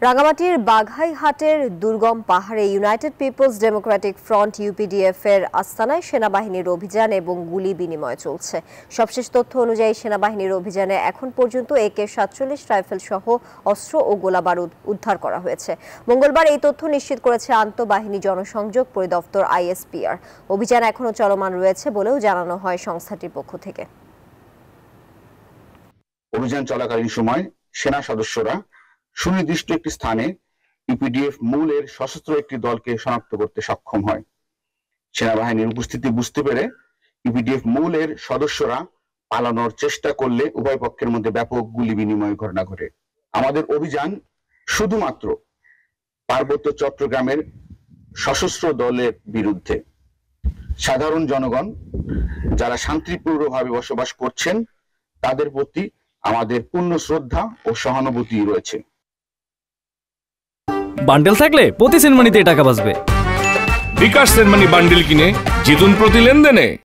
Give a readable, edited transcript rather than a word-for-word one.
রাঙামাটির বাঘাইহাটের দুর্গম পাহাড়ে United Peoples Democratic Front UPDF এর আস্তানায় সেনাবাহিনীর অভিযান এবং গুলি বিনিময় চলছে। সবশেষ তথ্য অনুযায়ী সেনাবাহিনীর অভিযানে এখন পর্যন্ত AK-47 রাইফেল সহ অস্ত্র ও গোলাবারুদ উদ্ধার করা হয়েছে। মঙ্গলবার এই তথ্য নিশ্চিত করেছে আন্তঃবাহিনী জনসংযোগ পরিদপ্তর ISPR। অভিযান এখনো চলমান রয়েছে বলেও জানানো হয় সংস্থাটির পক্ষ থেকে। অভিযান চলাকালীন সময় সেনা সদস্যরা সুনির্দিষ্ট একটি স্থানে ইউপিডিএফ মূলের সশস্ত্র একটি দলকে শনাক্ত করতে সক্ষম হয়। সেনাবাহিনীর উপস্থিতি বুঝতে পেরে ইউপিডিএফ মূলের সদস্যরা পালানোর চেষ্টা করলে উভয় পক্ষের মধ্যে ব্যাপক গুলি বিনিময় ঘটনা ঘটে। আমাদের অভিযান শুধুমাত্র পার্বত্য চট্টগ্রামের সশস্ত্র দলের বিরুদ্ধে। সাধারণ জনগণ যারা শান্তিপূর্ণভাবে বসবাস করছেন তাদের প্রতি আমাদের পূর্ণ শ্রদ্ধা ও সহানুভূতি রয়েছে। বান্ডেল থাকলে প্রতি সেনমানিতে টাকা বাঁচবে। বিকাশ সেনমানি বান্ডেল কিনে জিতুন প্রতি লেনদেনে।